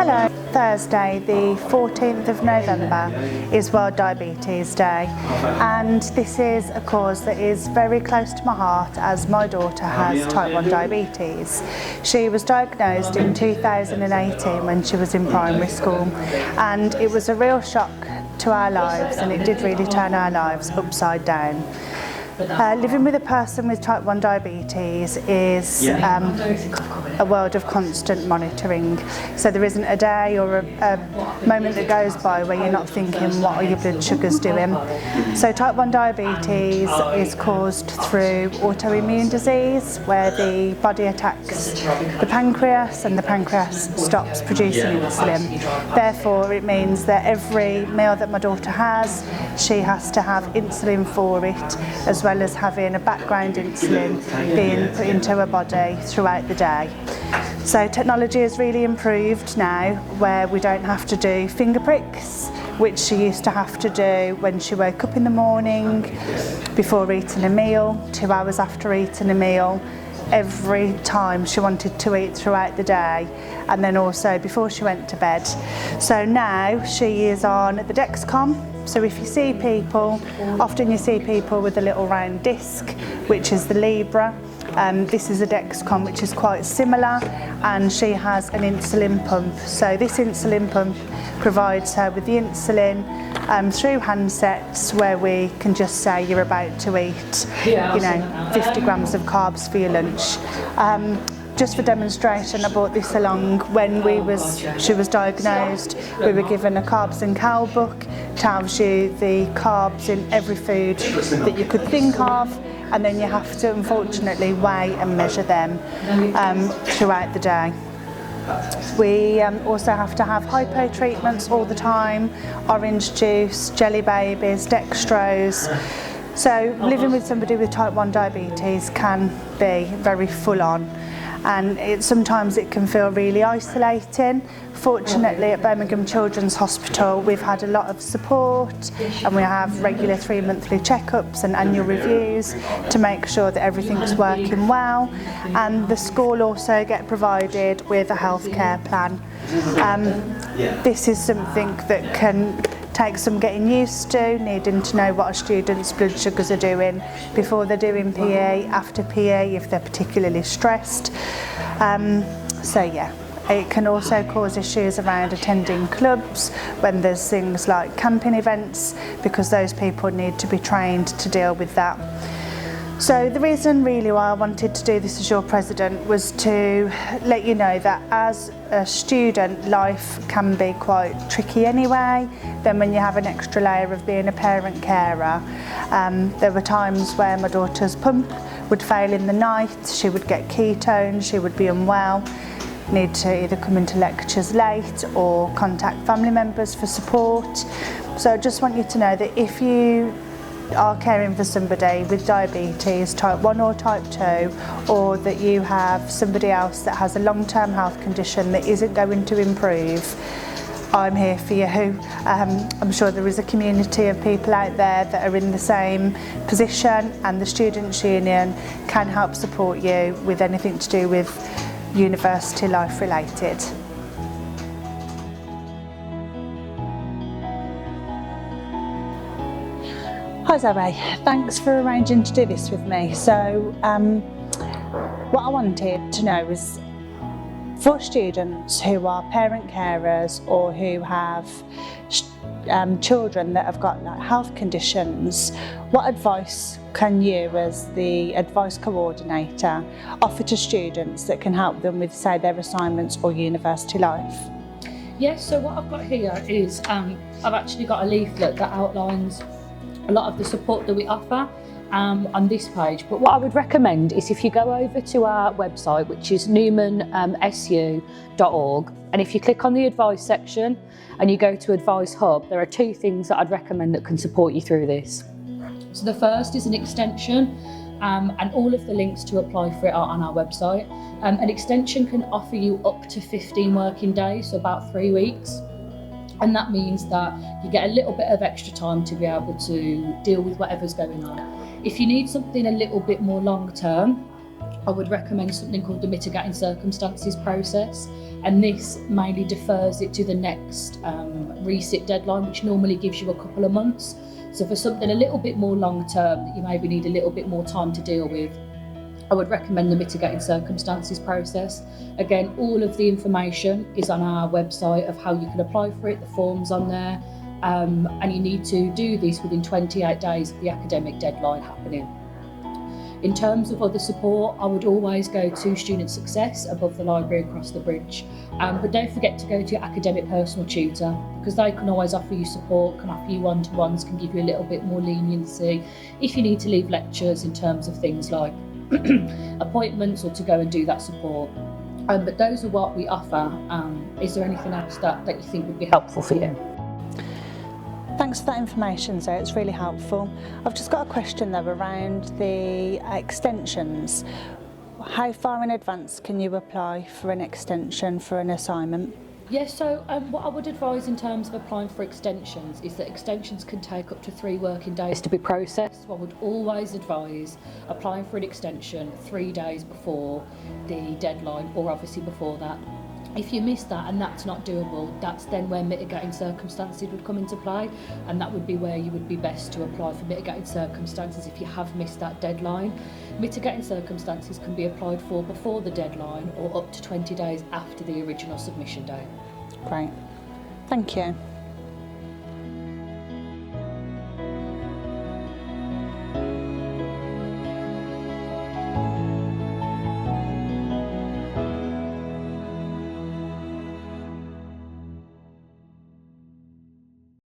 Hello. Thursday, the 14th of November is World Diabetes Day, and this is a cause that is very close to my heart as my daughter has type 1 diabetes. She was diagnosed in 2018 when she was in primary school, and it was a real shock to our lives, and it did really turn our lives upside down. Living with a person with type 1 diabetes is a world of constant monitoring. So there isn't a day or a moment that goes by where you're not thinking, what are your blood sugars doing? So type 1 diabetes is caused through autoimmune disease, where the body attacks the pancreas and the pancreas stops producing insulin. Therefore, it means that every meal that my daughter has, she has to have insulin for it, as well as having a background insulin being put into her body throughout the day. So technology has really improved now, where we don't have to do finger pricks, which she used to have to do when she woke up in the morning, before eating a meal, 2 hours after eating a meal, every time she wanted to eat throughout the day, and then also before she went to bed. So now she is on the Dexcom. So if you see people, often you see people with a little round disc, which is the Libra. This is a Dexcom, which is quite similar, and she has an insulin pump. So this insulin pump provides her with the insulin through handsets, where we can just say you're about to eat, 50 grams of carbs for your lunch. Just for demonstration, I brought this along. When she was diagnosed, we were given a carbs and cal book. Tells you the carbs in every food that you could think of, and then you have to unfortunately weigh and measure them throughout the day. We also have to have hypo treatments all the time, orange juice, jelly babies, dextrose. So living with somebody with type 1 diabetes can be very full on, and sometimes it can feel really isolating. Fortunately, at Birmingham Children's Hospital, we've had a lot of support, and we have regular 3 monthly checkups and annual reviews to make sure that everything's working well. And the school also get provided with a healthcare plan. This is something that can take some getting used to, needing to know what a student's blood sugars are doing before they're doing PE, after PE, if they're particularly stressed. It can also cause issues around attending clubs when there's things like camping events, because those people need to be trained to deal with that. So the reason really why I wanted to do this as your president was to let you know that as a student, life can be quite tricky anyway. Then when you have an extra layer of being a parent carer, there were times where my daughter's pump would fail in the night, she would get ketones, she would be unwell, need to either come into lectures late or contact family members for support. So I just want you to know that if you are caring for somebody with diabetes, type 1 or type 2, or that you have somebody else that has a long-term health condition that isn't going to improve, I'm here for you. I'm sure there is a community of people out there that are in the same position, and the Students' Union can help support you with anything to do with university life related. Hi Zoe, thanks for arranging to do this with me. So what I wanted to know is, for students who are parent carers or who have children that have got health conditions, what advice can you, as the advice coordinator, offer to students that can help them with, say, their assignments or university life? Yes, so what I've got here is I've actually got a leaflet that outlines a lot of the support that we offer on this page. But what I would recommend is if you go over to our website, which is newmansu.org, and if you click on the advice section and you go to Advice Hub, there are 2 things that I'd recommend that can support you through this. So the first is an extension, and all of the links to apply for it are on our website. An extension can offer you up to 15 working days, so about 3 weeks. And that means that you get a little bit of extra time to be able to deal with whatever's going on. If you need something a little bit more long term, I would recommend something called the mitigating circumstances process, and this mainly defers it to the next resit deadline, which normally gives you a couple of months. So for something a little bit more long term that you maybe need a little bit more time to deal with, I would recommend the mitigating circumstances process. Again, all of the information is on our website of how you can apply for it, the forms on there, and you need to do this within 28 days of the academic deadline happening. In terms of other support, I would always go to Student Success above the library across the bridge. But don't forget to go to your academic personal tutor, because they can always offer you support, can offer you one-to-ones, can give you a little bit more leniency if you need to leave lectures in terms of things like appointments or to go and do that support. But those are what we offer. Is there anything else that you think would be helpful for you? Thanks for that information, Zoe, it's really helpful. I've just got a question though around the extensions. How far in advance can you apply for an extension for an assignment? Yes, so what I would advise in terms of applying for extensions is that extensions can take up to 3 working days to be processed. So I would always advise applying for an extension 3 days before the deadline, or obviously before that. If you miss that and that's not doable, that's then where mitigating circumstances would come into play, and that would be where you would be best to apply for mitigating circumstances if you have missed that deadline. Mitigating circumstances can be applied for before the deadline or up to 20 days after the original submission date. Great, thank you.